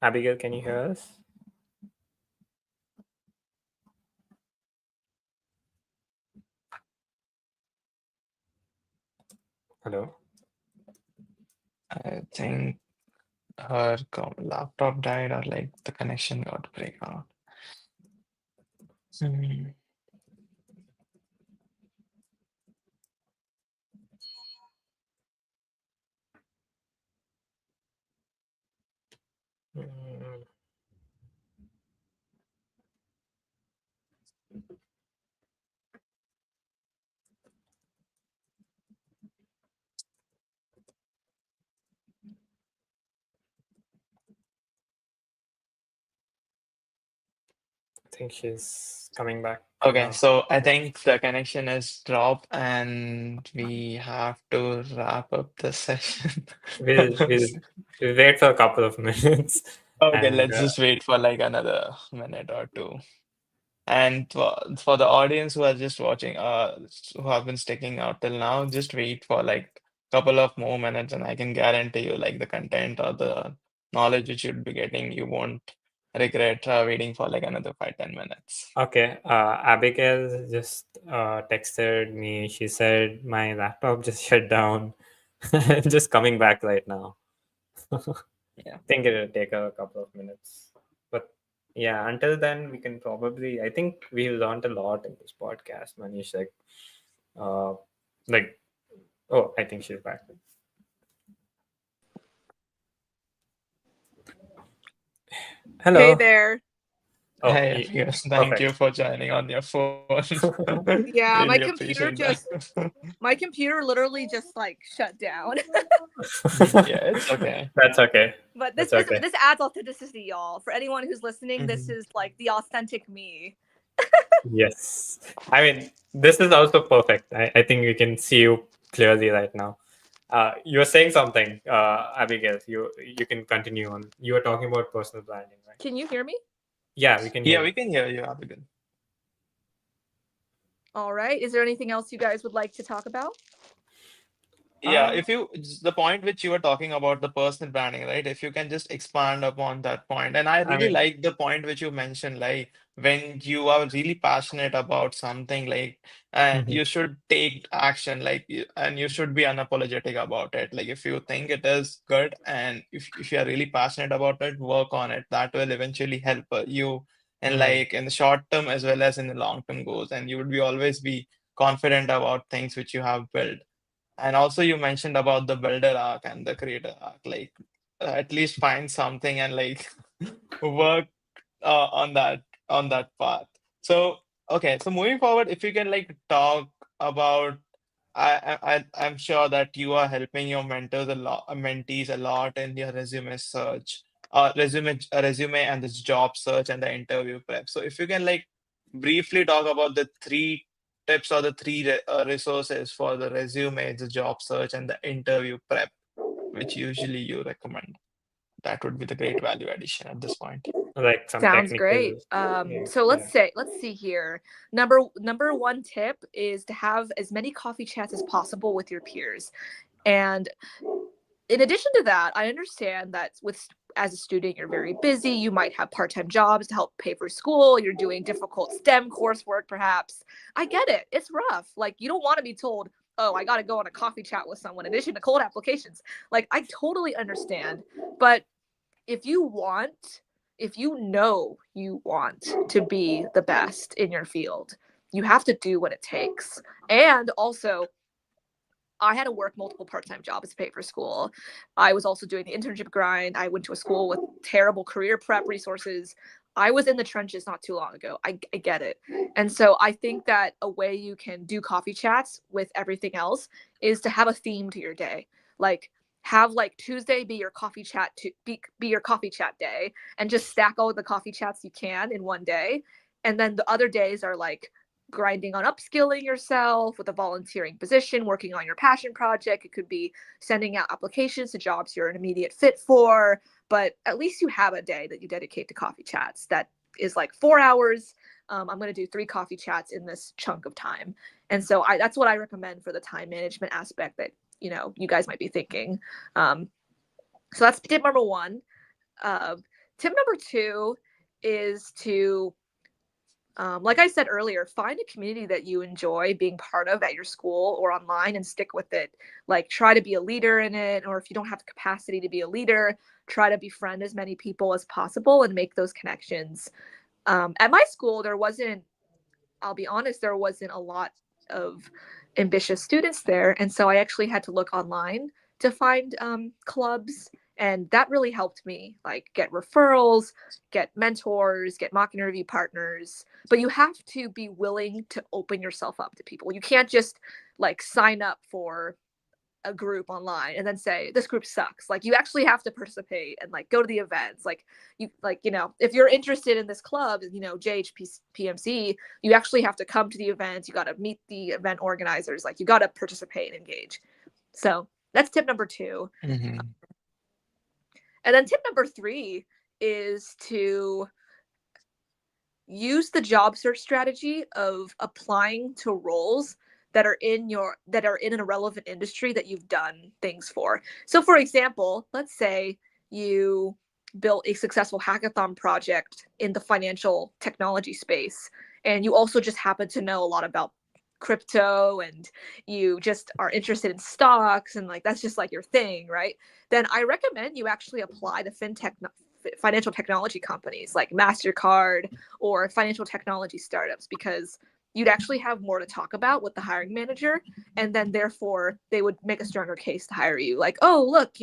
Abigail, can you hear us? Hello? I think her laptop died or like the connection got break out. Hmm. Mm, I think she's coming back Okay, now. so I think the connection is dropped and we have to wrap up the session. We'll wait for a couple of minutes, Okay, and let's just wait for like another minute or two. And for the audience who are just watching, who have been sticking out till now, just wait for like a couple of more minutes, and I can guarantee you, like the content or the knowledge which you'll be getting, you won't regret waiting for like another 5-10 minutes. okay. Abigail just texted me. She said my laptop just shut down. Just coming back right now. Yeah. Think it'll take a couple of minutes. But yeah, until then, we can probably, I think we learned a lot in this podcast, Manish. Uh, like, oh, I think she's back. Hey Hello. there. Oh, Hey, yes, thank perfect. you for joining on your phone. Yeah, Really appreciate that. my computer literally just like shut down. Yeah, it's okay. That's okay. But That's okay. this adds authenticity, y'all. For anyone who's listening, this Mhm. is like the authentic me. Yes. I mean, this is also perfect. I think we can see you clearly right now. You're saying something, Abigail. You can continue on. You were talking about personal branding, right? Can you hear me? Yeah, we can hear Yeah, you. we can hear you, Abigail. All right. Is there anything else you guys would like to talk about? Yeah, Uh, if you the point which you were talking about the personal branding, right? If you can just expand upon that point. And I I really mean, like the point which you mentioned, like when you are really passionate about something, like mhm, you should take action, and you should be unapologetic about it. Like if you think it is good and if you are really passionate about it, work on it. That will eventually help you in mhm, like in the short term as well as in the long term goals. And you would be always be confident about things which you have built. And also, you mentioned about the builder arc and the creator arc. Like, at least find something and like work on that path. So, okay. So moving forward, if you can like talk about, I'm sure that you are helping your mentors a lot, mentees a lot in your resume search, resume and this job search and the interview prep. So if you can like briefly talk about the three tips or the three resources for the resume, the job search, and the interview prep, which usually you recommend. That would be the great value addition at this point. like some Sounds technical. great. Yeah, So yeah. let's see here. Number one tip is to have as many coffee chats as possible with your peers. And in addition to that, I understand that with as a student, you're very busy. You might have part-time jobs to help pay for school. You're doing difficult STEM coursework, perhaps. I get it. It's rough. Like you don't want to be told, "Oh, I got to go on a coffee chat with someone." In addition to cold applications, like I totally understand. But if you want, if you know you want to be the best in your field, you have to do what it takes. And also, I had to work multiple part-time jobs to pay for school. I was also doing the internship grind. I went to a school with terrible career prep resources. I was in the trenches not too long ago. I get it. And so I think that a way you can do coffee chats with everything else is to have a theme to your day. Like have like Tuesday be your coffee chat to be your coffee chat day and just stack all the coffee chats you can in one day. And then the other days are like grinding on upskilling yourself with a volunteering position, working on your passion project. It could be sending out applications to jobs you're an immediate fit for, but at least you have a day that you dedicate to coffee chats that is like 4 hours. I'm going to do 3 coffee chats in this chunk of time. And so that's what I recommend for the time management aspect that, you guys might be thinking. So that's tip number one. Uh, Tip number two is to like I said earlier, find a community that you enjoy being part of at your school or online and stick with it. Like, try to be a leader in it, or if you don't have the capacity to be a leader, try to befriend as many people as possible and make those connections. At my school, I'll be honest, there wasn't a lot of ambitious students there. And so I actually had to look online to find clubs And that really helped me like get referrals, get mentors, get mock interview partners. But you have to be willing to open yourself up to people. You can't just like sign up for a group online and then say this group sucks. Like you actually have to participate and like go to the events. If you're interested in this club, JHPMC, you actually have to come to the events. You got to meet the event organizers. Like you got to participate and engage. So that's tip number 2. Mm-hmm. And then tip number 3 is to use the job search strategy of applying to roles that are in a relevant industry that you've done things for. So for example, let's say you built a successful hackathon project in the financial technology space, and you also just happen to know a lot about crypto, and you just are interested in stocks, and like that's just like your thing, right? Then I recommend you actually apply to financial technology companies like MasterCard or financial technology startups, because you'd actually have more to talk about with the hiring manager, and then therefore they would make a stronger case to hire you. Like, oh, look,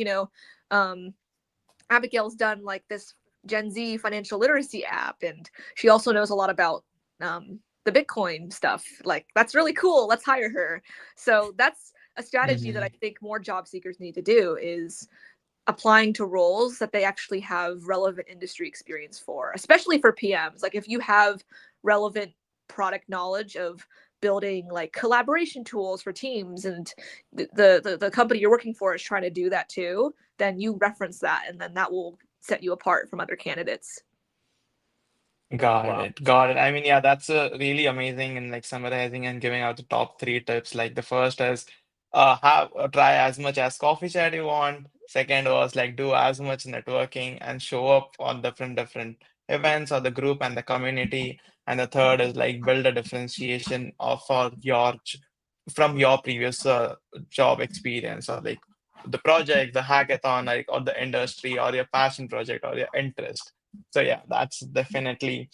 Abigail's done like this Gen Z financial literacy app, and she also knows a lot about the Bitcoin stuff. Like, that's really cool. Let's hire her. So that's a strategy that I Mm-hmm. think more job seekers need to do, is applying to roles that they actually have relevant industry experience for, especially for PMs. Like if you have relevant product knowledge of building like collaboration tools for teams, and the company you're working for is trying to do that too, then you reference that, and then that will set you apart from other candidates. Got Wow. it. Got it. I mean, yeah, that's really amazing in like summarizing and giving out the top 3 tips. Like the first is have try as much as coffee chat you want. Second was like do as much networking and show up on different events or the group and the community. And the third is like build a differentiation of for from your previous job experience, or like the project, the hackathon, like or the industry or your passion project or your interest. So yeah, that's definitely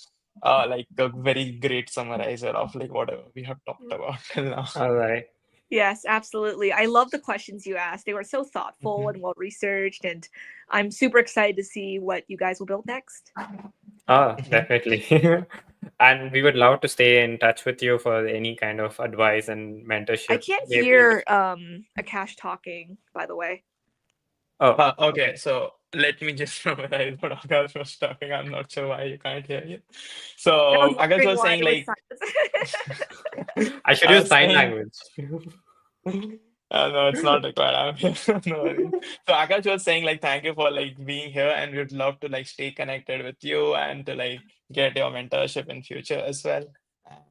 like a very great summarizer of like whatever we have talked about till now. All right. Yes, absolutely. I love the questions you asked. They were so thoughtful Mhm. and well researched, and I'm super excited to see what you guys will build next. Mhm. Definitely. And we would love to stay in touch with you for any kind of advice and I mentorship. can't We've been. hear Akash talking, by the way. Oh, Okay, okay. so let me just summarize what Akash was talking. I'm not sure why you can't hear you. I was So Akash wondering was why saying there was like silence. I should I use was sign saying language. no, it's not required. I'm here. No worries. So Akash was saying like thank you for like being here, and we'd love to like stay connected with you and to like get your mentorship in future as well.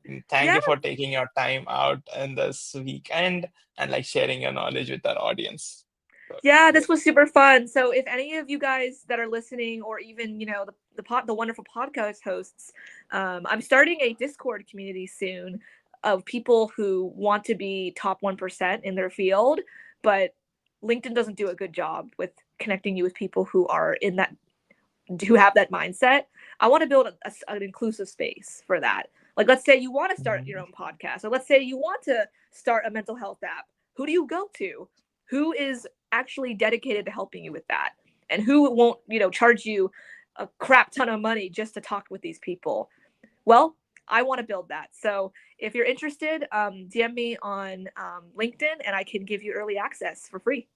And thank Yeah, you for taking your time out in this weekend and like sharing your knowledge with our audience. So, yeah, yeah. this was super fun. So if any of you guys that are listening, or even the wonderful podcast hosts, I'm starting a Discord community soon of people who want to be top 1% in their field, but LinkedIn doesn't do a good job with connecting you with people who have that mindset. I want to build an inclusive space for that. Like, let's say you want to start your Mhm. own podcast, or let's say you want to start a mental health app. Who do you go to? Who is actually dedicated to helping you with that? And who won't, charge you a crap ton of money just to talk with these people? Well, I want to build that. So if you're interested, DM me on LinkedIn, and I can give you early access for free.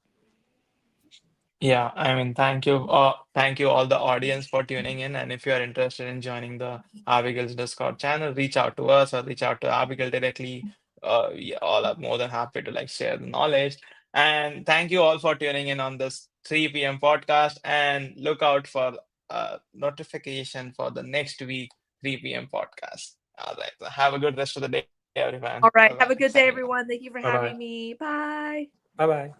Yeah, I mean, thank you all the audience for tuning in. And if you are interested in joining the Abigail's Discord channel, reach out to us or reach out to Abigail directly. We all are more than happy to like share the knowledge. And thank you all for tuning in on this 3 p.m. podcast. And look out for notification for the next week 3 p.m. podcast. All right, so have a good rest of the day, everyone. Bye All bye. right. Have a good Signing day, off. everyone. Thank you for Bye bye. having me. Bye. Bye bye.